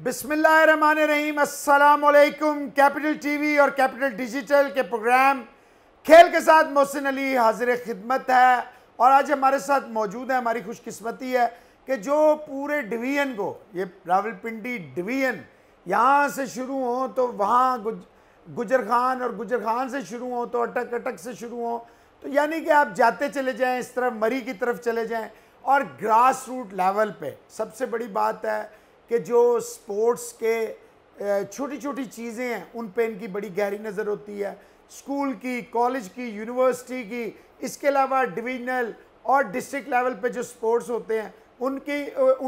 बिस्मिल्लाहिर्रहमानिर्रहीम, अस्सलाम वालेकुम। कैपिटल टीवी और कैपिटल डिजिटल के प्रोग्राम खेल के साथ मोहसिन अली हाजिर खिदमत है और आज हमारे साथ मौजूद है। हमारी खुशकिस्मती है कि जो पूरे डिवीज़न को, ये रावलपिंडी डिवीज़न यहाँ से शुरू हो तो वहाँ गुजर खान और गुजर खान से शुरू हो तो अटक, अटक से शुरू हो तो यानी कि आप जाते चले जाएं इस तरफ मरी की तरफ चले जाएं। और ग्रास रूट लेवल पे सबसे बड़ी बात है कि जो स्पोर्ट्स के छोटी छोटी चीज़ें हैं उन पे इनकी बड़ी गहरी नज़र होती है, स्कूल की, कॉलेज की, यूनिवर्सिटी की, इसके अलावा डिवीजनल और डिस्ट्रिक्ट लेवल पे जो स्पोर्ट्स होते हैं उन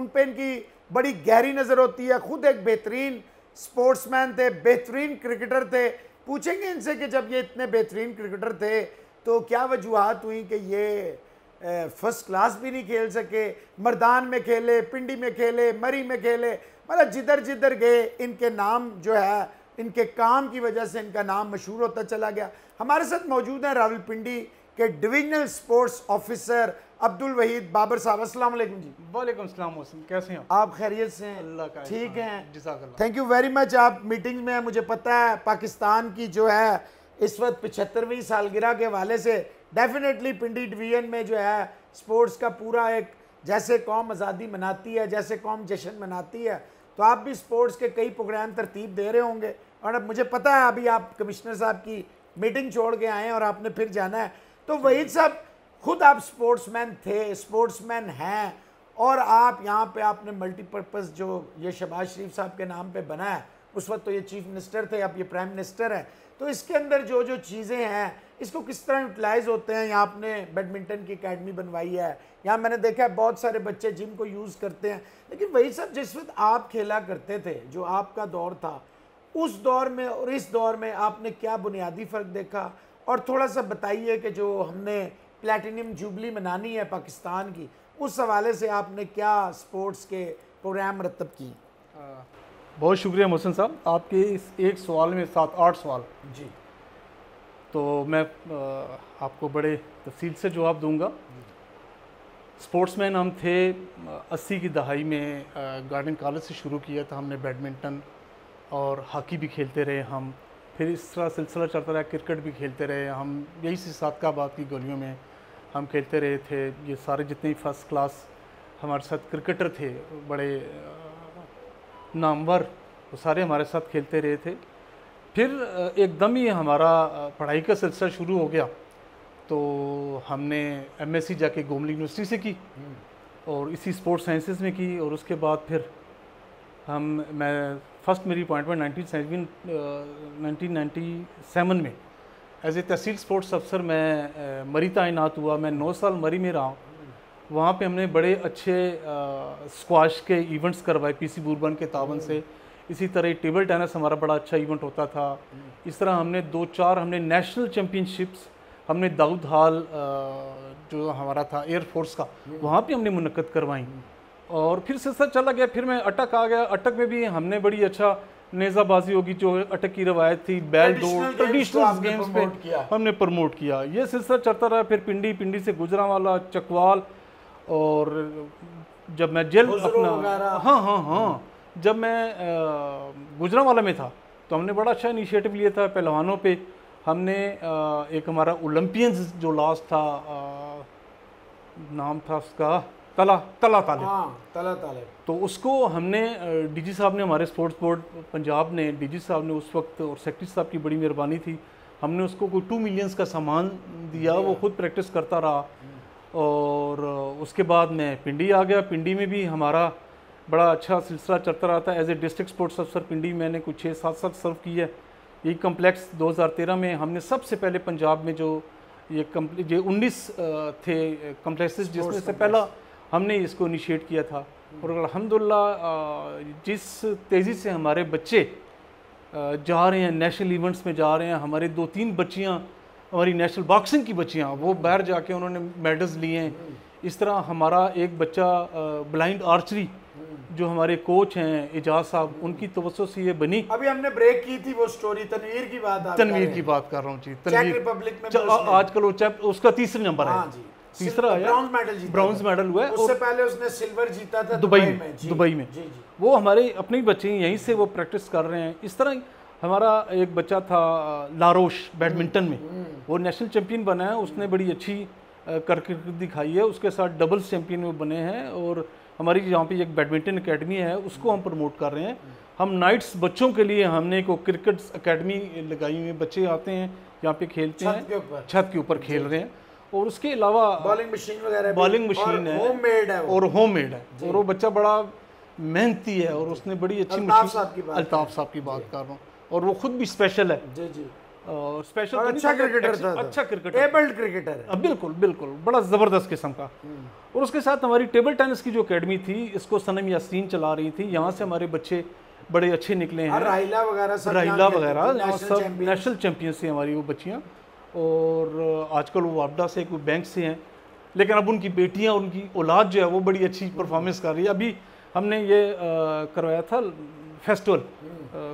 पे इनकी बड़ी गहरी नज़र होती है। ख़ुद एक बेहतरीन स्पोर्ट्समैन थे, बेहतरीन क्रिकेटर थे। पूछेंगे इनसे कि जब ये इतने बेहतरीन क्रिकेटर थे तो क्या वजूहत हुई कि ये फर्स्ट क्लास भी नहीं खेल सके। मर्दान में खेले, पिंडी में खेले, मरी में खेले, मतलब जिधर जिधर गए इनके नाम जो है, इनके काम की वजह से इनका नाम मशहूर होता चला गया। हमारे साथ मौजूद हैं रावलपिंडी के divisional sports officer Abdul Wahid Babar साहब। अस्सलाम वालेकुम जी। वालेकुम सलाम मोहसिन, कैसे हैं आप? खैरियत से हैं? अल्लाह का ठीक हैं, जज़ाकल्लाह। Thank you very much. आप मीटिंग में हैं, मुझे पता है पाकिस्तान की जो है इस वक्त 75वीं सालगिरह के हवाले से डेफिनेटली पिंडी डिवीज़न में जो है स्पोर्ट्स का पूरा एक, जैसे कौम आज़ादी मनाती है, जैसे कौम जश्न मनाती है, तो आप भी स्पोर्ट्स के कई प्रोग्राम तरतीब दे रहे होंगे। और अब मुझे पता है अभी आप कमिश्नर साहब की मीटिंग छोड़ के आए हैं और आपने फिर जाना है। तो वहीद साहब, खुद आप स्पोर्ट्समैन थे, स्पोर्ट्समैन हैं, और आप यहाँ पे आपने मल्टीपर्पज़ जो ये शहबाज शरीफ साहब के नाम पे बना है, उस वक्त तो ये चीफ मिनिस्टर थे, अब ये प्राइम मिनिस्टर हैं, तो इसके अंदर जो जो चीज़ें हैं इसको किस तरह यूटिलाइज़ होते हैं। यहाँ आपने बैडमिंटन की एकेडमी बनवाई है, यहाँ मैंने देखा है बहुत सारे बच्चे जिम को यूज़ करते हैं। लेकिन वही सब जिस वक्त आप खेला करते थे, जो आपका दौर था, उस दौर में और इस दौर में आपने क्या बुनियादी फ़र्क देखा? और थोड़ा सा बताइए कि जो हमने प्लेटिनम जुबली मनानी है पाकिस्तान की, उस हवाले से आपने क्या स्पोर्ट्स के प्रोग्राम मरतब किए? बहुत शुक्रिया मोहसिन साहब, आपके इस एक सवाल में 7-8 सवाल जी, तो मैं आपको बड़े तफसील से जवाब दूंगा। स्पोर्ट्समैन हम थे 80 की दहाई में, गार्डन कॉलेज से शुरू किया था हमने बैडमिंटन, और हॉकी भी खेलते रहे हम, फिर इस तरह सिलसिला चलता रहा, क्रिकेट भी खेलते रहे हम। यही से सादकाबाद की गलियों में हम खेलते रहे थे। ये सारे जितने फर्स्ट क्लास हमारे साथ क्रिकेटर थे, बड़े नामवर, वो सारे हमारे साथ खेलते रहे थे। फिर एकदम ही हमारा पढ़ाई का सिलसिला शुरू हो गया, तो हमने एमएससी जाके गोमली यूनिवर्सिटी से की और इसी स्पोर्ट्स साइंसेस में की। और उसके बाद फिर मैं फर्स्ट मेरी अपॉइंटमेंट 1997 में एज ए तहसील स्पोर्ट्स अफसर मैं मरी तैनात हुआ। मैं 9 साल मरी में रहा। वहाँ पे हमने बड़े अच्छे स्क्वाश के इवेंट्स करवाए पीसी बुरबन के तावन से। इसी तरह टेबल टेनिस हमारा बड़ा अच्छा इवेंट होता था। इस तरह हमने 2-4 हमने नेशनल चैम्पियनशिप्स, हमने दाऊद हाल जो हमारा था एयरफोर्स का, वहाँ पे हमने मुनक्कद करवाई। और फिर सिलसिला चला गया, फिर मैं अटक आ गया। अटक में भी हमने बड़ी अच्छा नेज़ाबाजी होगी, जो अटक की रवायत थी, बैल दौड़, ट्रेडिशनल गेम्स पे हमने प्रमोट किया। ये सिलसिला चलता रहा। फिर पिंडी, पिंडी से गुजरांवाला, चकवाल, और जब मैं जेल अपना हाँ जब मैं गुजरांवाला में था तो हमने बड़ा अच्छा इनिशिएटिव लिया था पहलवानों पे। हमने एक हमारा ओलंपियंस जो लास्ट था, नाम था उसका तला ताले, तो उसको हमने डीजी साहब ने, हमारे स्पोर्ट्स बोर्ड पंजाब ने, डीजी साहब ने उस वक्त, और सेक्रेटरी साहब की बड़ी मेहरबानी थी, हमने उसको कोई 2 मिलियंस का सामान दिया। वो खुद प्रैक्टिस करता रहा। और उसके बाद मैं पिंडी आ गया। पिंडी में भी हमारा बड़ा अच्छा सिलसिला चलता रहा था। एज ए डिस्ट्रिक्ट स्पोर्ट्स अफसर पिंडी मैंने कुछ 6-7 साल सर्व की है। ये कम्प्लेक्स 2013 में हमने सबसे पहले पंजाब में जो ये 19 थे कम्प्लेक्सेस, जिसमें से पहला हमने इसको इनिशिएट किया था। और अल्हम्दुलिल्लाह जिस तेज़ी से हमारे बच्चे जा रहे हैं, नेशनल इवेंट्स में जा रहे हैं, हमारे 2-3 बच्चियाँ, हमारी नेशनल बॉक्सिंग की बच्चियाँ, वो बाहर जाके उन्होंने मेडल्स लिए हैं। इस तरह हमारा एक बच्चा ब्लाइंड आर्चरी, जो हमारे कोच हैं एजाज साहब, उनकी तवज्जो से ये बनी। अभी हमने ब्रेक की थी वो स्टोरी, तनवीर की बात कर रहा हूँ जी। तनवीर रिपब्लिक में आजकल वो उसका 3रे नंबर है। हाँ जी। तीसरा आया, ब्रॉन्ज मेडल हुआ है। उससे पहले उसने सिल्वर जीता था दुबई में। वो हमारे अपने ही बच्चे यहीं से वो प्रैक्टिस कर रहे हैं। इस तरह हमारा एक बच्चा था लारोश बैडमिंटन में, वो नेशनल चैंपियन बना है, उसने बड़ी अच्छी करके दिखाई है, उसके साथ डबल्स चैंपियन वो बने हैं। और हमारी यहाँ पे एक बैडमिंटन एकेडमी है, उसको हम प्रमोट कर रहे हैं। हम नाइट्स बच्चों के लिए हमने को क्रिकेट एकेडमी लगाई हुई है, बच्चे आते हैं यहाँ पे खेलते हैं, छत के ऊपर खेल रहे हैं। और उसके अलावा बॉलिंग मशीन वगैरह, बॉलिंग मशीन है, और होममेड है, और वो बच्चा बड़ा मेहनती है, और उसने बड़ी अच्छी मशीन, अल्ताफ साहब की बात कर रहा हूँ, और वो खुद भी स्पेशल है और स्पेशल अच्छा क्रिकेटर था, अच्छा क्रिकेटर, एबल्ड क्रिकेटर है, बिल्कुल बिल्कुल, बड़ा ज़बरदस्त किस्म का। और उसके साथ हमारी टेबल टेनिस की जो एकेडमी थी, इसको सनम यासीन चला रही थी, यहाँ से हमारे बच्चे बड़े अच्छे निकले हैं, राइला वगैरह सब नेशनल चैंपियन से हमारी वो बच्चियाँ। और आजकल वो वापडा से कोई बैंक से हैं, लेकिन अब उनकी बेटियाँ, उनकी औलाद जो है वो बड़ी अच्छी परफॉर्मेंस कर रही है। अभी हमने ये करवाया था फेस्टिवल,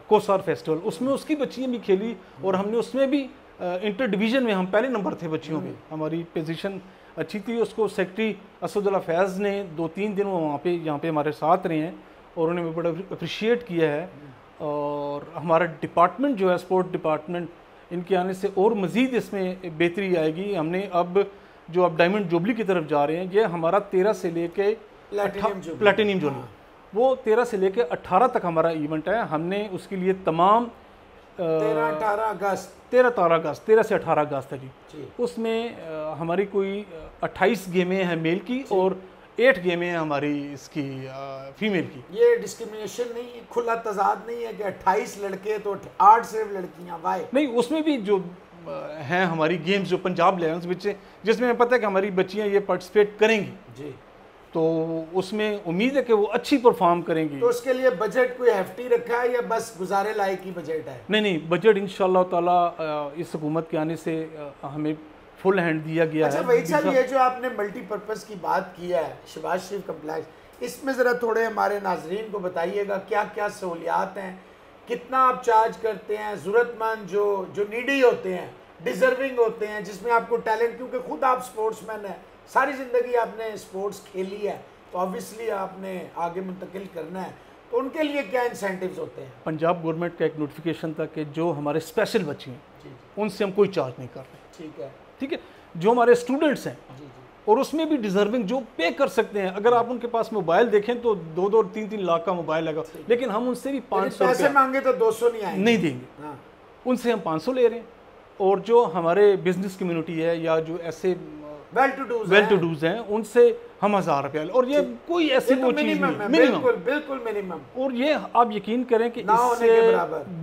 कोसार फेस्टिवल, उसमें उसकी बच्चियाँ भी खेली, और हमने उसमें भी इंटर डिवीज़न में हम पहले नंबर थे बच्चियों में, हमारी पोजीशन अच्छी थी। उसको सेक्रेटरी असदुल्ला फैज़ ने 2-3 दिन वो वहाँ पे यहाँ पे हमारे साथ रहे हैं, और उन्होंने बड़ा अप्रिशिएट किया है। और हमारा डिपार्टमेंट जो है, स्पोर्ट डिपार्टमेंट, इनके आने से और मज़ीद इसमें बेहतरी आएगी। हमने अब जो अब डायमंड जुबली की तरफ जा रहे हैं, ये हमारा 13 से लेके प्लैटिनियम जुबली, वो 13 से लेके 18 तक हमारा इवेंट है। हमने उसके लिए तमाम 13 से 18 अगस्त है जी। उसमें हमारी कोई 28 गेमें हैं मेल की, और 8 गेमें हैं हमारी इसकी फीमेल की। ये डिस्क्रिमिनेशन नहीं, खुला तजाद नहीं है कि 28 लड़के तो 8 सिर्फ लड़कियां, वाई नहीं, उसमें भी जो हैं हमारी गेम्स जो पंजाब लेवल्स बच्चे, जिसमें हमें पता है कि हमारी बच्चियां ये पार्टिसिपेट करेंगी जी, तो उसमें उम्मीद है कि वो अच्छी परफॉर्म करेंगी। तो उसके लिए बजट कोई हेफ्टी रखा है या बस गुजारे लायक ही बजट है? नहीं, बजट इंशाल्लाह ताला इस हुकूमत के आने से हमें फुल हैंड दिया गया है। अच्छा वही साहब, ये जो आपने मल्टीपर्पज़ की बात की है शहबाज शरीफ कम्प्लेक्स, इसमें ज़रा थोड़े हमारे नाजरीन को बताइएगा क्या क्या सहूलियात हैं, कितना आप चार्ज करते हैं, ज़रूरतमंद जो नीडी होते हैं, डिज़र्विंग होते हैं, जिसमें आपको टैलेंट, क्योंकि खुद आप स्पोर्ट्समैन हैं, सारी ज़िंदगी आपने स्पोर्ट्स खेली है, तो ऑब्वियसली आपने आगे मुंतकिल करना है, तो उनके लिए क्या इंसेंटिव्स होते हैं? पंजाब गवर्नमेंट का एक नोटिफिकेशन था कि जो हमारे स्पेशल बच्चे हैं उनसे हम कोई चार्ज नहीं कर रहे। ठीक है, जो हमारे स्टूडेंट्स हैं और उसमें भी डिजर्विंग जो पे कर सकते हैं, अगर आप उनके पास मोबाइल देखें तो 2-3 लाख का मोबाइल लगा, लेकिन हम उनसे भी 500 पैसे मांगे तो 200 नहीं देंगे, उनसे हम 500 ले रहे हैं। और जो हमारे बिजनेस कम्युनिटी है या जो ऐसे वेल टू डूज हैं, उनसे हम 1000 रुपया, और ये कोई ऐसी वो चीज़ नहीं, बिल्कुल मिनिमम। और ये आप यकीन करें कि इससे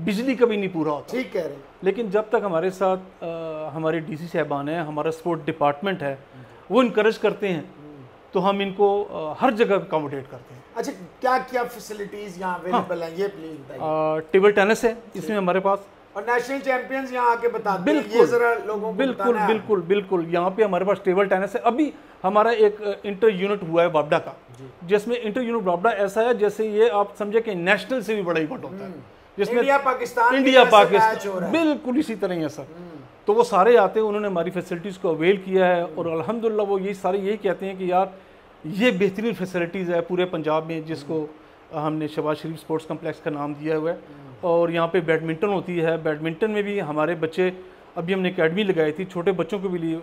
बिजली कभी नहीं पूरा होता। ठीक कह रहे हैं। लेकिन जब तक हमारे साथ हमारे डीसी साहबान हैं, हमारा स्पोर्ट डिपार्टमेंट है, वो इनकरेज करते हैं, तो हम इनको हर जगह अकोमोडेट करते हैं। अच्छा, क्या क्या फैसिलिटीज़ यहाँ अवेलेबल हैं, ये प्लीज बताइए। टेबल टेनिस है इसमें हमारे पास, और नेशनल चैंपियंस यहाँ आके बताते हैं, ये जरा लोगों को बताना है। बिल्कुल यहाँ पे हमारे पास टेबल टेनिस है। अभी हमारा एक इंटर यूनिट हुआ है वापडा का, जिसमें इंटर यूनिट वापडा ऐसा है जैसे ये आप समझे कि नेशनल से भी बड़ा इवेंट होता है, जिसमें इंडिया पाकिस्तान बिल्कुल इसी तरह है सर। तो वो सारे आते हैं, उन्होंने हमारी फैसिलिटीज़ को अवेल किया है, और अल्हम्दुलिल्लाह वो यही कहते हैं कि यार ये बेहतरीन फैसिलिटीज़ है पूरे पंजाब में, जिसको हमने शहबाज शरीफ स्पोर्ट्स कम्प्लेक्स का नाम दिया हुआ है। और यहाँ पे बैडमिंटन होती है, बैडमिंटन में भी हमारे बच्चे, अभी हमने एकेडमी लगाई थी, छोटे बच्चों के भी लिए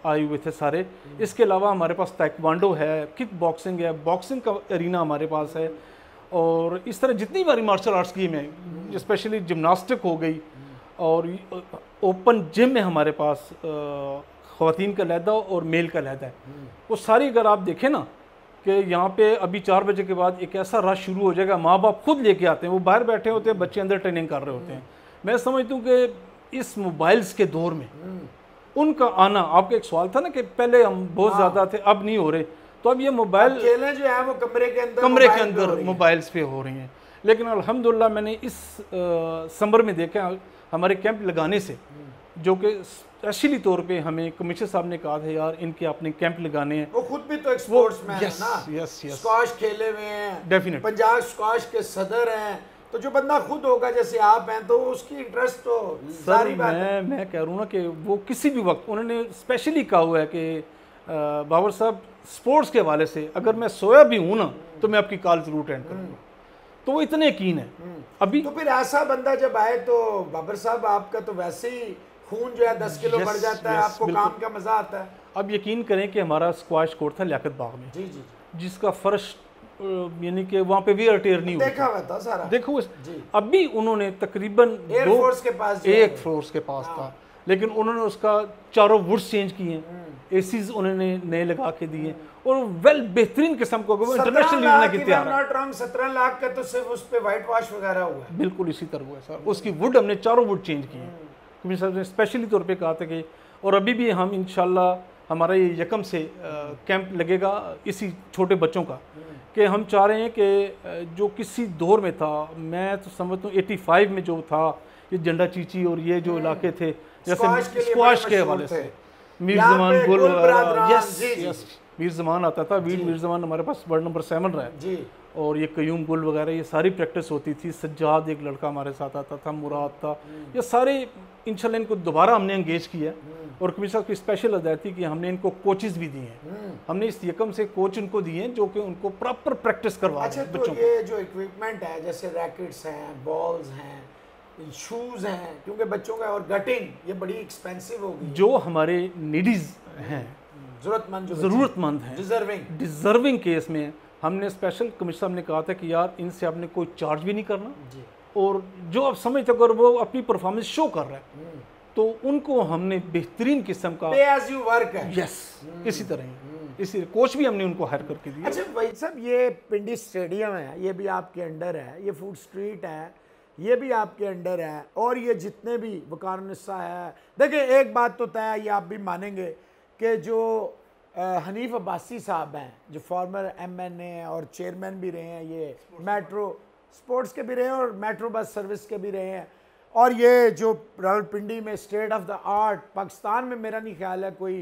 आए हुए थे सारे। इसके अलावा हमारे पास ताइक्वांडो है, किक बॉक्सिंग है, बॉक्सिंग का एरिना हमारे पास है, और इस तरह जितनी बारी मार्शल आर्ट्स की में, स्पेशली जिम्नास्टिक हो गई, और ओपन जिम में हमारे पास ख़वातीन का लहदा और मेल का लहदा है। वो सारी अगर आप देखें ना कि यहाँ पे अभी 4 बजे के बाद एक ऐसा रश शुरू हो जाएगा, माँ बाप खुद लेके आते हैं, वो बाहर बैठे होते हैं, बच्चे अंदर ट्रेनिंग कर रहे होते हैं। मैं समझता हूँ कि इस मोबाइल्स के दौर में उनका आना, आपका एक सवाल था ना कि पहले हम बहुत ज़्यादा थे, अब नहीं हो रहे, तो अब ये मोबाइल खेलें जो है वो कमरे के अंदर मोबाइल्स पे हो रही हैं। लेकिन अल्हम्दुलिल्लाह मैंने इस समर में देखा हमारे कैंप लगाने से, जो कि स्पेशली तौर पे हमें कमिश्नर साहब ने कहा था यार इनके अपने कैंप लगाने हैं। वो खुद भी तो एक स्पोर्ट्समैन है ना, स्क्वाश खेले हुए हैं, डेफिनेट पंजाब स्क्वाश के सदर हैं, तो जो बंदा खुद होगा जैसे आप हैं, तो उसकी इंटरेस्ट तो सारी बात है। मैं कह रहा हूँ ना कि वो किसी भी वक्त, उन्होंने स्पेशली कहा हुआ है कि बाबर साहब स्पोर्ट्स के हवाले से अगर मैं सोया भी हूँ ना तो मैं आपकी कॉल जरूर अटेंड करूँगा, तो वो इतने यकीन है। अभी तो फिर ऐसा बंदा जब आए तो बाबर साहब आपका तो वैसे ही खून जो है 10 किलो बढ़ जाता है, आपको काम का मजा आता है। अब यकीन करें कि हमारा स्क्वाश कोर्ट था लियाकत बाग में, जी जी, जिसका फर्श यानी कि वहाँ पे वियर टेयर नहीं देखा हुआ था सारा, देखो अभी उन्होंने तकरीबन एयरफोर्स के पास था, लेकिन उन्होंने उसका चारों वुड्स चेंज किए हैं, एसीज उन्होंने नए लगा के दिए और वेल बेहतरीन किस्म को इंटरनेशनल यूनियन की तैयार 17 लाख का तो सिर्फ उस पे व्हाइट वॉश वगैरह हुआ है। बिल्कुल इसी तरह हुआ है सर, उसकी वुड हमने चारों वुड चेंज किए हैं, क्योंकि सर ने स्पेशली तौर पे कहा था कि, और अभी भी हम इंशाल्लाह हमारा ये यकम से कैंप लगेगा इसी छोटे बच्चों का, कि हम चाह रहे हैं कि जो किसी दौर में था, मैं तो समझता हूँ 85 में जो था ये झंडा चीची और ये जो इलाके थे जैसे स्क्वाश के हवाले से मीर जमान गुल, यस मीर जमान आता था, मीर जमान हमारे पास वर्ल्ड नंबर 7 रहा है, और ये कयूम गुल वगैरह ये सारी प्रैक्टिस होती थी। सज्जाद एक लड़का हमारे साथ आता था, मुराद था, ये सारे इंशाल्लाह इनको दोबारा हमने एंगेज किया और कमिश्नर साहब की स्पेशल हदायत थी कि हमने इनको कोचेस भी दिए हैं, हमने इस यकम से कोच इनको दिए हैं जो कि उनको प्रॉपर प्रैक्टिस करवा रहे हैं बच्चों को। ये जो इक्विपमेंट है जैसे रैकेट्स हैं, बॉल्स हैं, शूज हैं, क्योंकि बच्चों का, और गटिंग ये बड़ी एक्सपेंसिव होगी, जो हमारे नीडीज हैं, ज़रूरतमंद हैं, डिजर्विंग केस में हमने स्पेशल कमिश्नर साहब ने कहा था कि यार इनसे आपने कोई चार्ज भी नहीं करना, और जो आप समझते अगर वो अपनी परफॉर्मेंस शो कर रहा है तो उनको हमने बेहतरीन किस्म का पे एज यू वर्क है, यस इसी तरह इसी कोच भी हमने उनको हायर करके दिया। अच्छा भाई साहब, ये पिंडी स्टेडियम है, ये भी आपके अंडर है, ये फूड स्ट्रीट है, ये भी आपके अंडर है, और ये जितने भी वकारुन्निसा है, देखिए एक बात तो तय है, ये आप भी मानेंगे कि जो हनीफ अब्बासी साहब हैं जो फॉर्मर MNA और चेयरमैन भी रहे हैं, ये मेट्रो स्पोर्ट्स के भी रहे हैं और मेट्रो बस सर्विस के भी रहे हैं, और ये जो रावलपिंडी में state of the art, Pakistan में मेरा नहीं ख्याल है कोई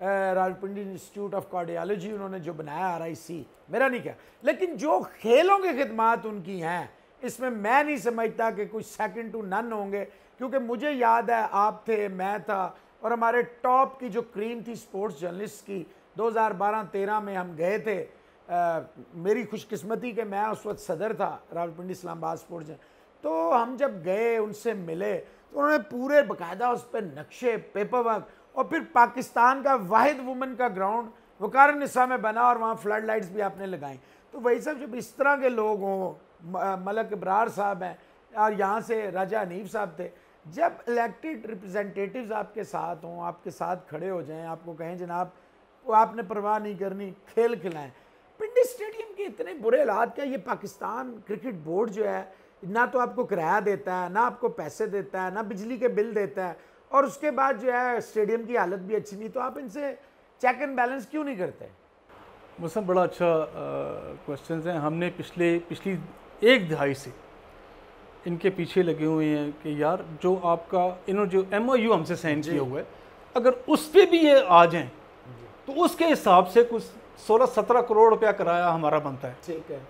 रावलपिंडी इंस्टीट्यूट ऑफ कार्डियोलॉजी उन्होंने जो बनाया RIC, मेरा नहीं ख्याल, लेकिन जो खेलों की खिदमात उनकी हैं इसमें मैं नहीं समझता कि कुछ सेकंड टू नन होंगे, क्योंकि मुझे याद है आप थे, मैं था, और हमारे टॉप की जो क्रीम थी स्पोर्ट्स जर्नलिस्ट की 2012-13 में हम गए थे। मेरी खुशकिस्मती कि मैं उस वक्त सदर था रावलपिंडी इस्लामाबाद स्पोर्ट्स, तो हम जब गए उनसे मिले तो उन्होंने पूरे बाकायदा उस पर नक्शे, पेपर वर्क, और फिर पाकिस्तान का वाहिद वुमेन का ग्राउंड वकारुन्निसा में बना और वहाँ फ्लड लाइट्स भी आपने लगाई। तो वही सब जब इस तरह के लोग हों, मलक इब्रार साहब हैं और यहाँ से राजा हनीफ साहब थे, जब इलेक्टेड रिप्रेजेंटेटिव्स आपके साथ हों, आपके साथ खड़े हो जाएं, आपको कहें जनाब वो आपने परवाह नहीं करनी, खेल खिलाएं। पिंडी स्टेडियम के इतने बुरे हालात क्या, ये पाकिस्तान क्रिकेट बोर्ड जो है ना तो आपको किराया देता है, ना आपको पैसे देता है, ना बिजली के बिल देता है, और उसके बाद जो है स्टेडियम की हालत भी अच्छी नहीं, तो आप इनसे चेक एंड बैलेंस क्यों नहीं करते? मुझसे बड़ा अच्छा क्वेश्चन है। हमने पिछली एक दहाई से इनके पीछे लगे हुए हैं कि यार जो आपका इन्होंने जो MOU हमसे साइन किया हुआ है, अगर उस पर भी ये आ जाएं तो उसके हिसाब से कुछ 16-17 करोड़ रुपया किराया हमारा बनता है। ठीक है,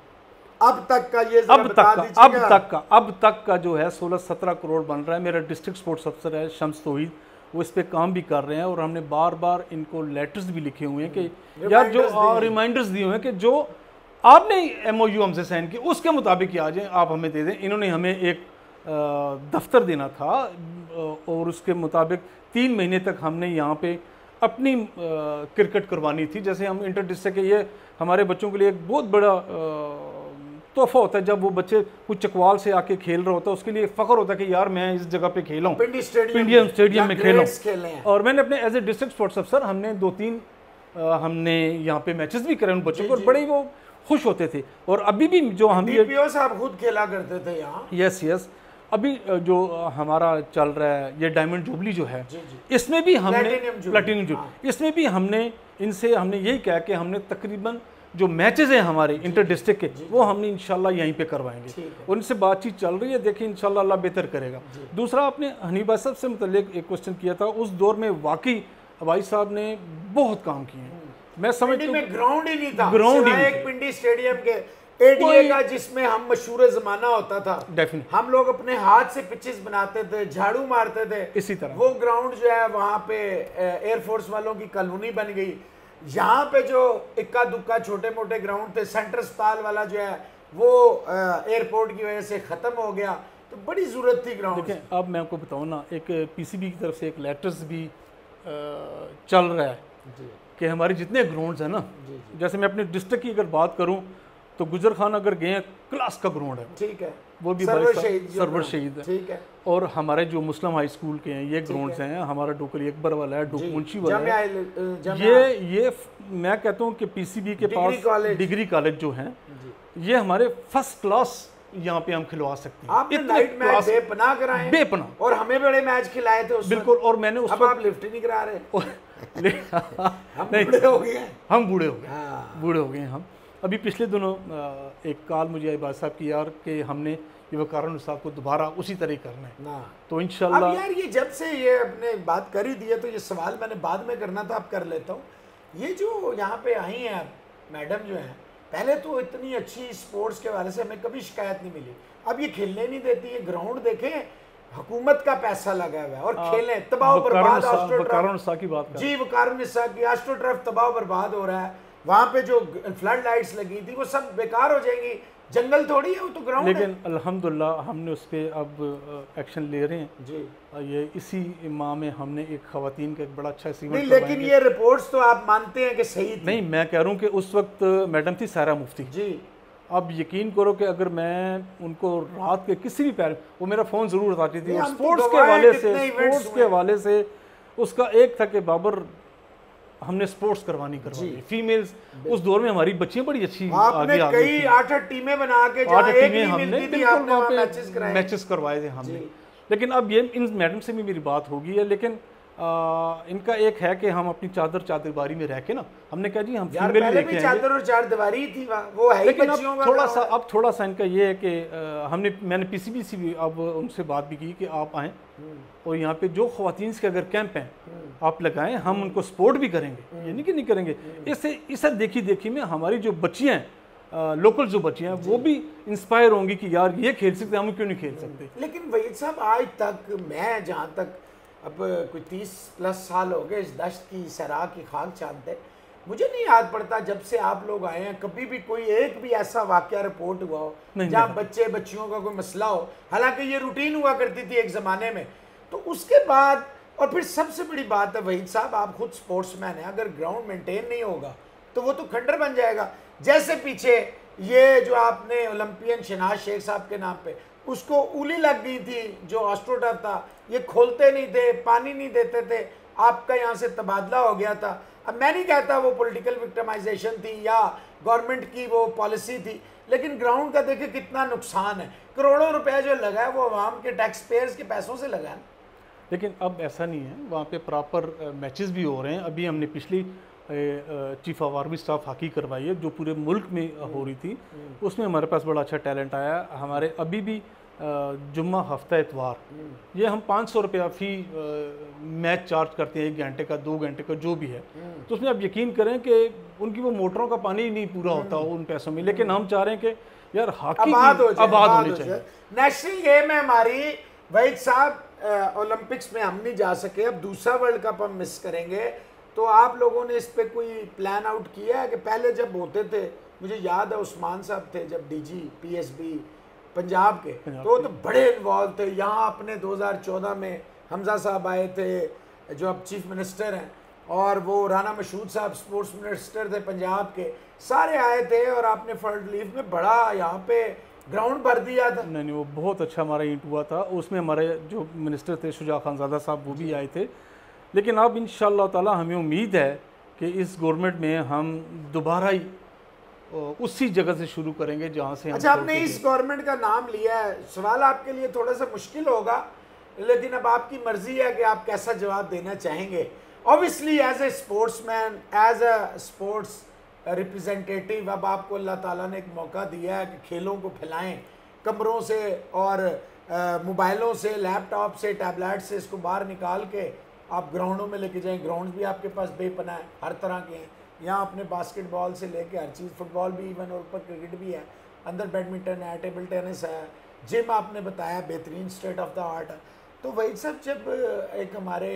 अब तक का ये अब तक का जो है 16-17 करोड़ बन रहा है। मेरा डिस्ट्रिक्ट स्पोर्ट्स अफसर है शम्स तोहीद, वो इस पे काम भी कर रहे हैं, और हमने बार बार इनको लेटर्स भी लिखे हुए हैं कि यार जो रिमाइंडर्स दिए हुए हैं कि जो आपने MOU हमसे साइन किया उसके मुताबिक आ जाए, आप हमें दे दें। इन्होंने हमें एक दफ्तर देना था और उसके मुताबिक 3 महीने तक हमने यहाँ पे अपनी क्रिकेट करवानी थी। जैसे हम इंटर डिस्ट्रिक्ट के, ये हमारे बच्चों के लिए एक बहुत बड़ा तोहफा होता है जब वो बच्चे कुछ चकवाल से आके खेल रहा होता है, उसके लिए फ़ख्र होता है कि यार मैं इस जगह पे खेला हूँ, पिंडी स्टेडियम में खेला हूँ। और मैंने अपने एज ए डिस्ट्रिक्ट स्पोर्ट्स अफसर हमने 2-3 हमने यहाँ पे मैचेस भी करे उन बच्चों को, और बड़े वो खुश होते थे। और अभी भी जो हम DPO साहब खुद खेला करते थे यहाँ। यस अभी जो हमारा चल रहा है ये डायमंड जुबली जो है, इसमें भी हमने प्लैटिनम जुबली, इसमें भी हमने इनसे यही कहा कि हमने तकरीबन जो मैचेस हैं हमारे इंटर डिस्ट्रिक्ट के वो हमने इंशाल्लाह यहीं पे करवाएंगे। उनसे बातचीत चल रही है, देखिए इंशाल्लाह अल्लाह बेहतर करेगा। दूसरा, आपने हनीफ साहब से मुतल्लिक एक क्वेश्चन किया था, उस दौर में वाकई भाई साहब ने बहुत काम किए हैं। मैं समझता हूं ग्राउंड ही नहीं था, ग्राउंड ही एक पिंडी स्टेडियम के ADA का जिसमें हम मशहूर जमाना होता था, डेफिनेटली हम लोग अपने हाथ से पिचेस बनाते थे, झाड़ू मारते थे, इसी तरह वो ग्राउंड जो है वहाँ पे एयरफोर्स वालों की कॉलोनी बन गई। यहाँ पे जो इक्का दुक्का छोटे मोटे ग्राउंड थे, सेंटर अस्पताल वाला जो है वो एयरपोर्ट की वजह से ख़त्म हो गया, तो बड़ी ज़रूरत थी ग्राउंड। देखिए अब मैं आपको बताऊँ ना, एक पीसीबी की तरफ से एक लेटर्स भी चल रहा है कि हमारे जितने ग्राउंड्स हैं ना, जैसे मैं अपने डिस्ट्रिक्ट की अगर बात करूँ तो गुजर खान अगर गए हैं, क्लास का ग्राउंड है, ठीक है, वो भी सरवर शहीद है, ठीक है। और हमारे जो मुस्लिम हाई स्कूल के हैं ये ग्राउंड्स हैं, हमारा डोकली अकबर वाला है, डोकमुंशी वाला है, ये मैं कहता हूँ कि पीसीबी के पास डिग्री कॉलेज जो हैं ये हमारे फर्स्ट क्लास यहाँ पे हम खिलवा सकते हैं। आपने नाइट मैच बेपनाह कराए, बेपनाह, और हमें बड़े मैच खिलाए थे उस बिल्कुल। और मैंने उस वक्त, आप लिफ्ट ही नहीं करा रहे हम बूढ़े हो गए, हम बूढ़े हो गए, बूढ़े हो गए हम। अभी पिछले दिनों एक कॉल मुझे आई बात साहब की यार कि हमने ये वकार साहब को दोबारा उसी तरह करना है ना, तो इंशाल्लाह। अब यार ये जब से ये अपने बात कर ही दी है तो ये सवाल मैंने बाद में करना था, अब कर लेता हूँ। ये जो यहाँ पे आई हैं मैडम जो हैं, पहले तो इतनी अच्छी स्पोर्ट्स के वाले से हमें कभी शिकायत नहीं मिली, अब ये खेलने नहीं देती है। ग्राउंड देखें, हुकूमत का पैसा लगा हुआ है और खेलें, तबाह बर्बाद। जी, वकारुन्निसा की एस्ट्रोटर्फ तबाह बर्बाद हो रहा है, वहाँ पे जो फ्लड लाइट्स लगी थी वो सब बेकार हो जाएंगी, जंगल थोड़ी है वो तो ग्राउंड है। लेकिन अल्हम्दुलिल्लाह हमने उस पर अब एक्शन ले रहे हैं जी। ये इसी माह में हमने एक खवातीन का एक बड़ा अच्छा नहीं, लेकिन ये रिपोर्ट्स तो आप मानते हैं कि सही थी? नहीं, मैं कह रहा हूँ कि उस वक्त मैडम थी सारा मुफ्ती जी। अब यकीन करो कि अगर मैं उनको रात के किसी भी पैर, वो मेरा फ़ोन ज़रूर उठाती थी, और स्पोर्ट्स के हवाले से उसका एक था कि बाबर हमने स्पोर्ट्स करवानी फीमेल्स। उस दौर में हमारी बच्चियां बड़ी अच्छी आगे आ गई थी, 8 टीमें बना के, 8 टीमें हमने बिल्कुल मैचेस करवाए थे हमने। लेकिन अब ये इन मैडम से भी मेरी बात होगी है, लेकिन इनका एक है कि हम अपनी चादरबारी में रह के ना, हमने कहा जी हम फीमेल लेके आएंगे। चादर और चारदीवारी थी वो है ही बच्चियों का। अब थोड़ा सा इनका ये है कि मैंने पीसीबी से भी अब उनसे बात भी की कि आप आएँ और यहाँ पे जो ख्वातीन के अगर कैंप हैं आप लगाएं, हम उनको सपोर्ट भी करेंगे, ये नहीं कि नहीं करेंगे। इससे देखी में हमारी जो बच्चियाँ हैं, लोकल जो बच्चियाँ हैं, वो भी इंस्पायर होंगी कि यार ये खेल सकते, हम क्यों नहीं खेल सकते। लेकिन वहीद साहब, आज तक मैं जहाँ तक, अब कोई 30+ साल हो गए इस दश्त की सरा की खाक चाहते, मुझे नहीं याद पड़ता जब से आप लोग आए हैं कभी भी कोई एक भी ऐसा वाकया रिपोर्ट हुआ हो जहाँ बच्चियों का कोई मसला हो। हालांकि ये रूटीन हुआ करती थी एक ज़माने में, तो उसके बाद। और फिर सबसे बड़ी बात है वहीद साहब, आप खुद स्पोर्ट्समैन हैं, अगर ग्राउंड मेंटेन नहीं होगा तो वो तो खंडर बन जाएगा। जैसे पीछे ये जो आपने ओलंपियन शहनाज शेख साहब के नाम पे, उसको उली लग गई थी, जो एस्ट्रोटर्फ था, ये खोलते नहीं थे, पानी नहीं देते थे, आपका यहाँ से तबादला हो गया था। अब मैं नहीं कहता वो पॉलिटिकल विक्टिमाइजेशन थी या गवर्नमेंट की वो पॉलिसी थी, लेकिन ग्राउंड का देखिए कितना नुकसान है, करोड़ों रुपए जो लगा है वो आवाम के टैक्स पेयर्स के पैसों से लगा है। लेकिन अब ऐसा नहीं है, वहाँ पे प्रॉपर मैचेस भी हो रहे हैं। अभी हमने पिछली chief of army staff hockey करवाई है जो पूरे मुल्क में हो रही थी, उसमें हमारे पास बड़ा अच्छा टैलेंट आया। हमारे अभी भी जुम्मा हफ्ता इतवार, ये हम 500 रुपया फ़ी मैच चार्ज करते हैं, 1 घंटे का 2 घंटे का जो भी है। तो उसमें आप यकीन करें कि उनकी वो मोटरों का पानी ही नहीं पूरा होता उन पैसों में, लेकिन हम चाह रहे हैं कि यार हॉकी आबाद होनी चाहिए। नेशनल गेम है हमारी वहीद साहब, ओलंपिक्स में हम नहीं जा सके, अब दूसरा वर्ल्ड कप हम मिस करेंगे, तो आप लोगों ने इस पे कोई प्लान आउट किया है? कि पहले जब होते थे, मुझे याद है उस्मान साहब थे जब डीजी पीएसबी पंजाब के, तो बड़े इन्वॉल्व थे। यहाँ अपने 2014 में हमजा साहब आए थे जो अब चीफ मिनिस्टर हैं, और वो राना मशहूद साहब स्पोर्ट्स मिनिस्टर थे पंजाब के, सारे आए थे और आपने फर्ड लीफ में बड़ा यहाँ पे ग्राउंड भर दिया था। नहीं, वो बहुत अच्छा हमारा ईंट हुआ था। उसमें हमारे जो मिनिस्टर थे शुजा खानज़ादा साहब, वो भी आए थे। लेकिन अब इंशाअल्लाह ताला हमें उम्मीद है कि इस गवर्नमेंट में हम दोबारा ही उसी जगह से शुरू करेंगे जहाँ से। अच्छा, आपने इस गवर्नमेंट का नाम लिया है, सवाल आपके लिए थोड़ा सा मुश्किल होगा, लेकिन अब आपकी मर्जी है कि आप कैसा जवाब देना चाहेंगे। Obviously as a sportsman, as a sports representative, अब आपको अल्लाह ताला ने एक मौका दिया है कि खेलों को फैलाएं, कमरों से और मोबाइलों से, लैपटॉप से, टैबलेट से इसको बाहर निकाल के आप ग्राउंडों में लेके जाएं। ग्राउंड भी आपके पास बेपनाह है, हर तरह के हैं। यहाँ अपने बास्केटबॉल से लेके हर चीज़, फुटबॉल भी इवन, और ऊपर क्रिकेट भी है, अंदर बैडमिंटन है, टेबल टेनिस है, जिम आपने बताया बेहतरीन स्टेट ऑफ द आर्ट है। तो वही सब जब एक हमारे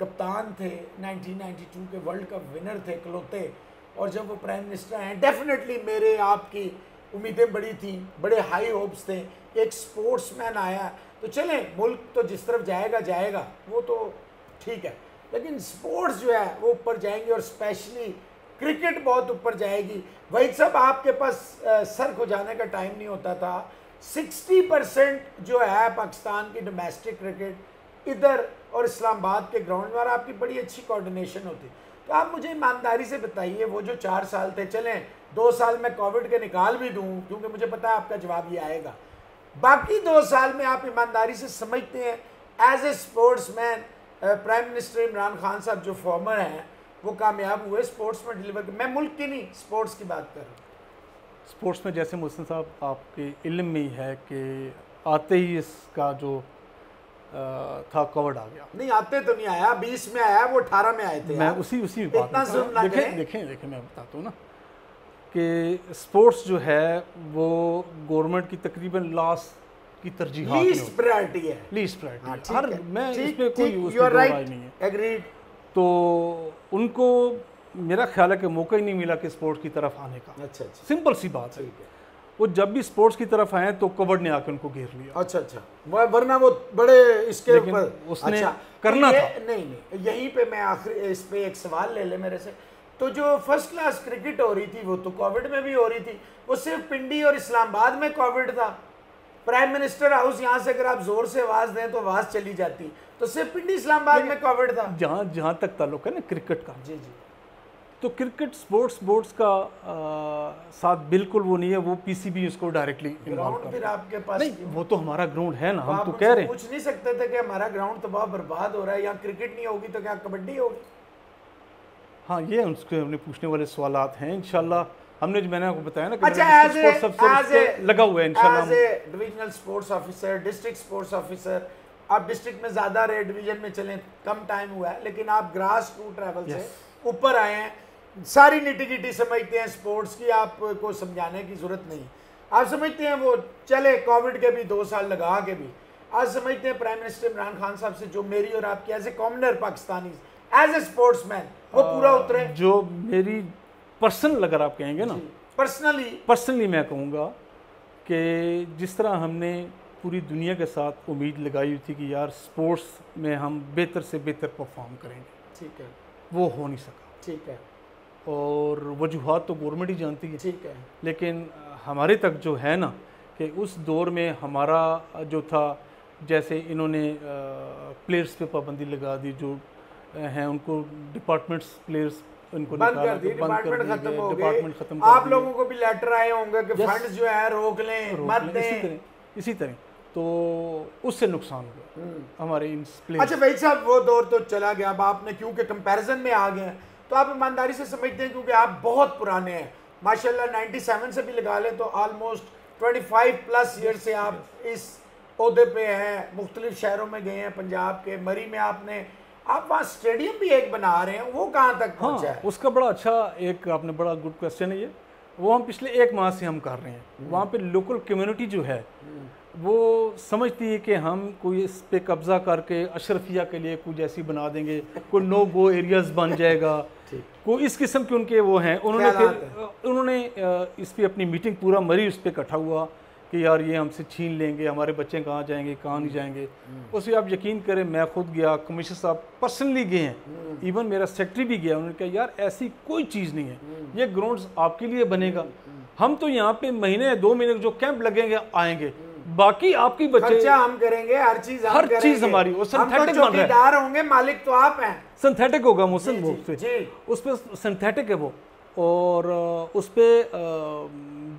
कप्तान थे, 1992 के वर्ल्ड कप विनर थे इकलौते, और जब वो प्राइम मिनिस्टर हैं डेफिनेटली मेरे आपकी उम्मीदें बड़ी थी, बड़े हाई होप्स थे। एक स्पोर्ट्समैन आया तो चलें, मुल्क तो जिस तरफ जाएगा जाएगा, वो तो ठीक है, लेकिन स्पोर्ट्स जो है वो ऊपर जाएंगे और स्पेशली क्रिकेट बहुत ऊपर जाएगी। वही सब आपके पास सर को जाने का टाइम नहीं होता था। 60% जो है पाकिस्तान की डोमेस्टिक क्रिकेट इधर और इस्लामाबाद के ग्राउंड में, और आपकी बड़ी अच्छी कोऑर्डिनेशन होती। तो आप मुझे ईमानदारी से बताइए, वो जो 4 साल थे, चलें 2 साल में कोविड के निकाल भी दूं क्योंकि मुझे पता है आपका जवाब ये आएगा, बाकी 2 साल में आप ईमानदारी से समझते हैं as a sportsman prime minister Imran Khan साहब जो फॉर्मर हैं वो कामयाब हुए स्पोर्ट्स में डिलीवर कर? मैं मुल्क की नहीं, स्पोर्ट्स की बात कर रहा हूँ। स्पोर्ट्स में जैसे मोहसिन साहब आपके इल्म में ही है कि आते ही इसका जो था कोविड आ गया। नहीं आते तो नहीं आया, 20 में आया, वो 18 में आए थे। मैं उसी बात इतना जुल्म ना करें। देखें मैं बताता हूँ ना कि स्पोर्ट्स जो है वो गवर्नमेंट की तकरीबन लास्ट की तरजीहात में लीस्ट प्रायोरिटी है, लीस्ट प्रायोरिटी। हाँ, हर मैं इसमें कोई राय नहीं है, एग्रीड। तो उनको मेरा ख्याल है कि मौका ही नहीं मिला कि स्पोर्ट्स की तरफ आने का। अच्छा, सिंपल सी बात है। वो जब भी स्पोर्ट्स की तरफ आए तो कोविड ने आके उनको घेर लिया। अच्छा, वरना वो बड़े इसके ऊपर उसने करना था। नहीं, यहीं पे मैं आखिरी इस पे एक सवाल ले ले मेरे से। तो जो फर्स्ट क्लास क्रिकेट हो रही थी वो तो कोविड में भी हो रही थी, वो सिर्फ पिंडी और इस्लामाबाद में कोविड था। प्राइम मिनिस्टर हाउस यहाँ से अगर आप जोर से आवाज दें तो आवाज चली जाती, तो सिर्फ पिंडी इस्लामाबाद में कोविड था। जहाँ तक ताल्लुक है ना क्रिकेट का, जी, तो क्रिकेट स्पोर्ट्स का साथ बिल्कुल वो नहीं है। वो पीसीबी उसको डायरेक्टली इन्वॉल्व कर। फिर आपके पास नहीं, वो तो हमारा ग्राउंड है ना, हम तो कह रहे हैं। पूछ नहीं सकते थे कि हमारा ग्राउंड तो बहुत बर्बाद हो रहा है, यहाँ क्रिकेट नहीं होगी तो क्या कबड्डी होगी? हाँ, ये उसके हमने पूछने वाले सवालात हैं। इंशाल्लाह हमने जो मैंने आपको बताया ना कि अच्छा, लगा हुआ है इंशाल्लाह। As a divisional sports officer, district sports officer, आप डिस्ट्रिक्ट में ज़्यादा रहे, डिवीजन में चलें कम टाइम हुआ है, लेकिन आप ग्रास रूट लेवल से ऊपर आए हैं, सारी निटी-गिटी समझते हैं स्पोर्ट्स की, आपको समझाने की ज़रूरत नहीं। आप समझते हैं वो चले कोविड के भी 2 साल लगा के भी, आज समझते हैं प्राइम मिनिस्टर इमरान खान साहब से जो मेरी और आपकी as a commoner Pakistani as a sportsman वो पूरा उतरे। जो मेरी पर्सनल अगर आप कहेंगे ना, पर्सनली मैं कहूँगा कि जिस तरह हमने पूरी दुनिया के साथ उम्मीद लगाई हुई थी कि यार स्पोर्ट्स में हम बेहतर से बेहतर परफॉर्म करेंगे, ठीक है, वो हो नहीं सका। ठीक है, और वजूहात तो गवर्नमेंट ही जानती है, ठीक है, लेकिन हमारे तक जो है ना कि उस दौर में हमारा जो था, जैसे इन्होंने प्लेयर्स पे पाबंदी लगा दी, जो हैं उनको डिपार्टमेंट्स प्लेयर्स उनको बंद कर दी, डिपार्टमेंट खत्म। आप लोगों को भी लेटर आए होंगे कि फंड्स जो है रोक लें, मत दें, इसी तरह तो उससे नुकसान हुआ हमारे इन प्लेयर्स। अच्छा भाई साहब, वो दौर तो चला गया। अब आपने क्योंकि कंपैरिजन में आ गए हैं तो आप ईमानदारी से समझते हैं, क्योंकि आप बहुत पुराने हैं माशाल्लाह, 97 से भी लगा लें तो ऑलमोस्ट 25+ ईयर से आप इस ओहदे पे हैं, मुख्तलिफ शहरों में गए हैं, पंजाब के मरी में आप वहाँ स्टेडियम भी एक बना रहे हैं, वो कहाँ तक पहुँचा है? उसका बड़ा अच्छा एक आपने बड़ा गुड क्वेश्चन है ये। वो हम पिछले 1 माह से हम कर रहे हैं। वहाँ पे लोकल कम्युनिटी जो है वो समझती है कि हम कोई इस पे कब्जा करके अशरफिया के लिए कुछ ऐसी बना देंगे, कोई नो गो एरियाज बन जाएगा, कोई इस किस्म के उनके वो हैं। उन्होंने इस पे अपनी मीटिंग, पूरा मरी उस पर इकट्ठा हुआ कि यार ये हमसे छीन लेंगे, हमारे बच्चे कहाँ जाएंगे, कहाँ नहीं जाएंगे। उससे आप यकीन करें, मैं खुद गया, कमिश्नर साहब पर्सनली गए हैं, इवन मेरा सेक्रेटरी भी गया। उन्होंने कहा यार ऐसी कोई चीज़ नहीं है, ये ग्राउंड आपके लिए बनेगा, हम तो यहाँ पे महीने 2 महीने जो कैंप लगेंगे आएंगे, बाकी आपकी बच्चे खर्चा हम करेंगे, हर चीज हमारी। और सिंथेटिक बन रहा है, होंगे, मालिक तो आप हैं। सिंथेटिक होगा मुस्लिम वो से, उस पे सिंथेटिक है वो, और उस पे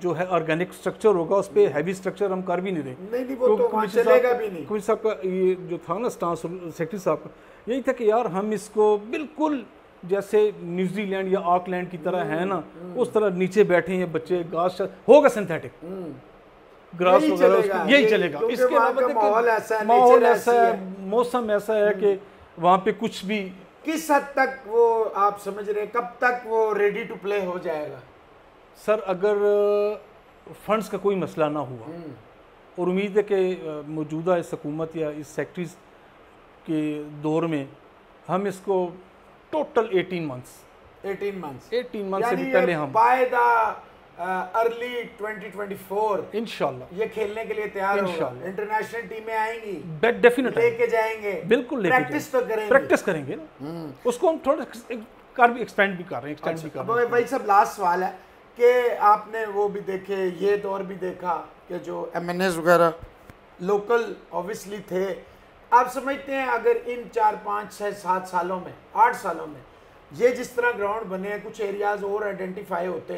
जो है ऑर्गेनिक स्ट्रक्चर होगा, उस पे हैवी स्ट्रक्चर हम कर भी नहीं रहे। नहीं, वो तो चलेगा भी नहीं। कमिश्नर साहब का ये जो था ना स्टांस, सेक्रेटरी साहब का यही था कि यार हम इसको बिल्कुल जैसे न्यूजीलैंड या ऑकलैंड की तरह है ना, उस तरह नीचे बैठे हैं बच्चे, घास होगा सिंथेटिक, ग्रास वगैरह यही चलेगा। इसके अलावा माहौल ऐसा है, मौसम ऐसा है कि वहाँ पे कुछ भी। किस हद तक वो आप समझ रहे हैं, कब तक वो रेडी टू प्ले हो जाएगा? सर अगर फंड्स का कोई मसला ना हुआ, और उम्मीद है कि मौजूदा इस हुकूमत या इस सेक्रेटरीज के दौर में हम इसको टोटल 18 मंथ्स 18 मंथ से भी पहले हम बाय द अर्ली 2024 इंशाल्लाह ये खेलने के लिए तैयार होगा। इंटरनेशनल टीमें आएंगी, डेफिनेट लेके जाएंगे, बिल्कुल लेके प्रैक्टिस तो करेंगे, प्रैक्टिस करेंगे ना। उसको हम थोड़ा एक्सपेंड भी कर रहे हैं। भाई सब लास्ट सवाल है कि आपने वो भी देखे, ये दौर भी देखा कि जो MNAs वगैरह लोकल ऑब्वियसली थे, आप समझते हैं अगर इन 4, 5, 6, 7 सालों में, 8 सालों में ये जिस तरह ग्राउंड बने हैं, कुछ एरियाज और आइडेंटिफाई होते,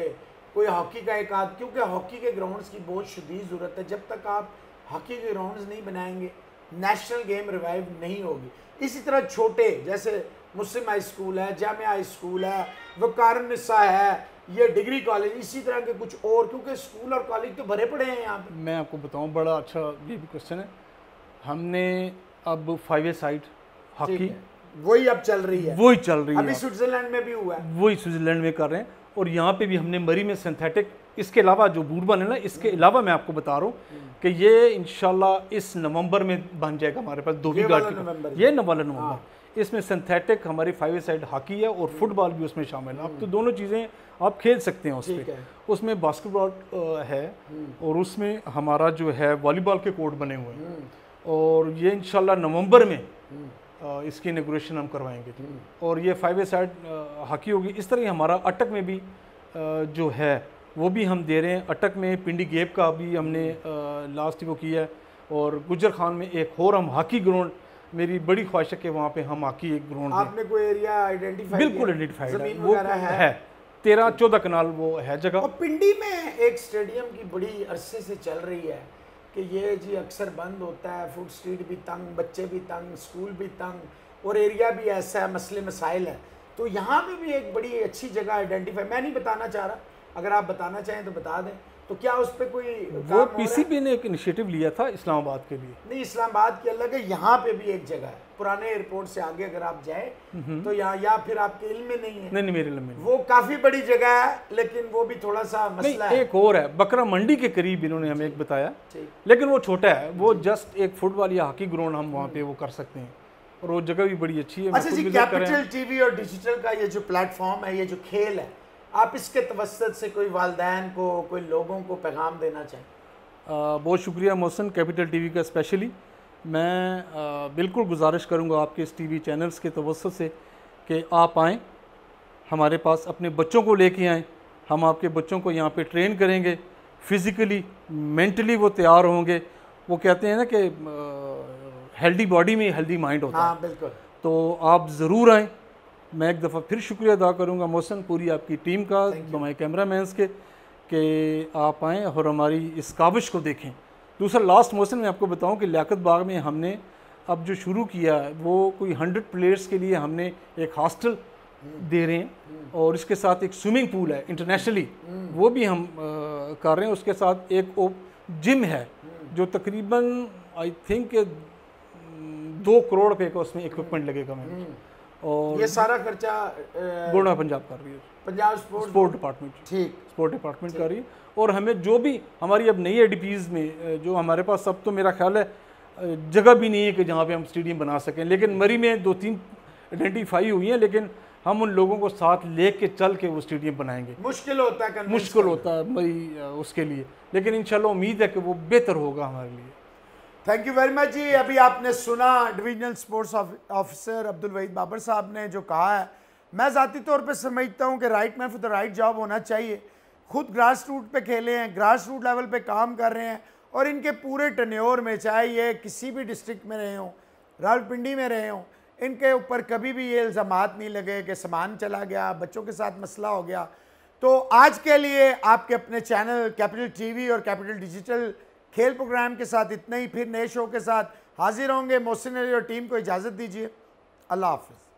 कोई हॉकी का एक आध, क्योंकि हॉकी के ग्राउंड्स की बहुत शदीद ज़रूरत है। जब तक आप हॉकी के ग्राउंड्स नहीं बनाएंगे नेशनल गेम रिवाइव नहीं होगी। इसी तरह छोटे जैसे मुस्लिम हाई स्कूल है, जामिया हाई स्कूल है, वकारनिसा है, ये डिग्री कॉलेज, इसी तरह के कुछ और, क्योंकि स्कूल और कॉलेज तो भरे पड़े हैं यहाँ पे। मैं आपको बताऊँ, बड़ा अच्छा ये भी क्वेश्चन है। हमने अब 5 साइड हॉकी वही अब चल रही है, वही चल रही है, अभी स्विट्जरलैंड में भी हुआ है, वही स्विट्जरलैंड में कर रहे हैं। और यहाँ पे भी हमने मरी में सिंथेटिक, इसके अलावा जो बूरबन है ना, इसके अलावा मैं आपको बता रहा हूँ कि ये इंशाल्लाह इस नवंबर में बन जाएगा हमारे पास 2 गार्ड की, ये नवंबर। इसमें सिंथेटिक हमारी 5 साइड हॉकी है और फुटबॉल भी उसमें शामिल है। अब तो दोनों चीज़ें आप खेल सकते हैं उसमें। उसमें बास्केटबॉल है और उसमें हमारा जो है वॉलीबॉल के कोर्ट बने हुए हैं, और ये इंशाल्लाह नवंबर में इसकी इनॉग्रेशन हम करवाएंगे। और ये 5 साइड हॉकी होगी। इस तरह हमारा अटक में भी जो है वो भी हम दे रहे हैं। अटक में पिंडी गेप का भी हमने लास्ट वो किया है, और गुजर खान में एक और हम हॉकी ग्राउंड, मेरी बड़ी ख्वाहिश है कि वहाँ पे हम हॉकी एक ग्राउंड, आपने कोई एरिया आइडेंटिफाई, बिल्कुल आइडेंटिफाइड है, वो है 13-14 कनाल वो है जगह। और पिंडी में एक स्टेडियम की बड़ी अरसे से चल रही है कि ये जी अक्सर बंद होता है, फुट स्ट्रीट भी तंग, बच्चे भी तंग, स्कूल भी तंग, और एरिया भी ऐसा है, मसले मसाइल है। तो यहाँ पे भी एक बड़ी अच्छी जगह आइडेंटिफाई, मैं नहीं बताना चाह रहा, अगर आप बताना चाहें तो बता दें। तो क्या उस पर कोई वो PCB ने एक इनिशिएटिव लिया था इस्लामाबाद के लिए? नहीं, इस्लामाबाद की अलग है, यहाँ पे भी एक जगह है, पुराने एयरपोर्ट से आगे अगर आप जाए तो यहाँ, या फिर आपके इल्म में नहीं है? नहीं, मेरे इल्म में वो काफ़ी बड़ी जगह है, लेकिन वो भी थोड़ा सा मसला है। एक और है, बकरा मंडी के करीब इन्होंने हमें एक बताया, लेकिन वो छोटा है, वो जस्ट एक फुटबॉल या हॉकी ग्राउंड हम वहाँ पे वो कर सकते हैं, और वो जगह भी बड़ी अच्छी है। अच्छा जी, कैपिटल टीवी और डिजिटल का ये जो प्लेटफॉर्म है, ये जो खेल है, आप इसके तवस्सुत से कोई वालिदैन को, कोई लोगों को पैगाम देना चाहें? बहुत शुक्रिया मोहसिन, कैपिटल टीवी का स्पेशली मैं बिल्कुल गुजारिश करूंगा आपके इस टीवी चैनल्स के तवस्सुत से कि आप आएँ हमारे पास, अपने बच्चों को लेके आएँ, हम आपके बच्चों को यहाँ पे ट्रेन करेंगे, फिज़िकली मेंटली वो तैयार होंगे। वो कहते हैं ना कि हेल्दी बॉडी में हेल्दी माइंड होता है। बिल्कुल। तो आप ज़रूर आएँ। मैं एक दफ़ा फिर शुक्रिया अदा करूँगा मोहसिन, पूरी आपकी टीम का, हमारे कैमरामैन्स के, कि आप आएँ और हमारी इस काविश को देखें। दूसरा लास्ट मोहसिन मैं आपको बताऊं कि लियाकत बाग में हमने अब जो शुरू किया है वो कोई 100 प्लेयर्स के लिए हमने एक हॉस्टल दे रहे हैं, और इसके साथ एक स्विमिंग पूल है इंटरनेशनली, वो भी हम कर रहे हैं। उसके साथ एक जिम है जो तकरीबन आई थिंक 2 करोड़ रुपये का उसमें इक्विपमेंट लगेगा। मैं और ये सारा खर्चा गवर्नमेंट पंजाब कर रही है, पंजाब स्पोर्ट डिपार्टमेंट, ठीक, स्पोर्ट डिपार्टमेंट कर रही है। और हमें जो भी हमारी अब नई ADPs में जो हमारे पास, सब तो मेरा ख्याल है जगह भी नहीं है कि जहाँ पे हम स्टेडियम बना सकें, लेकिन मरी में 2-3 आइडेंटिफाई हुई हैं, लेकिन हम उन लोगों को साथ ले के चल के वो स्टेडियम बनाएंगे। मुश्किल होता है मरी उसके लिए, लेकिन इंशाल्लाह उम्मीद है कि वो बेहतर होगा हमारे लिए। थैंक यू वेरी मच जी। अभी आपने सुना divisional sports officer Abdul Wahid Babar साहब ने जो कहा है, मैं ज़ाती तौर पे समझता हूँ कि right man for the right job होना चाहिए। खुद ग्रास रूट पे खेले हैं, ग्रास रूट लेवल पे काम कर रहे हैं, और इनके पूरे टन्योर में, चाहे ये किसी भी डिस्ट्रिक्ट में रहे हों, रावलपिंडी में रहे हों, इनके ऊपर कभी भी ये इल्ज़ामात नहीं लगे कि सामान चला गया, बच्चों के साथ मसला हो गया। तो आज के लिए आपके अपने चैनल कैपिटल टीवी और कैपिटल डिजिटल खेल प्रोग्राम के साथ इतना ही। फिर नए शो के साथ हाजिर होंगे। मोहसिन अली और टीम को इजाज़त दीजिए। अल्लाह हाफ़िज़।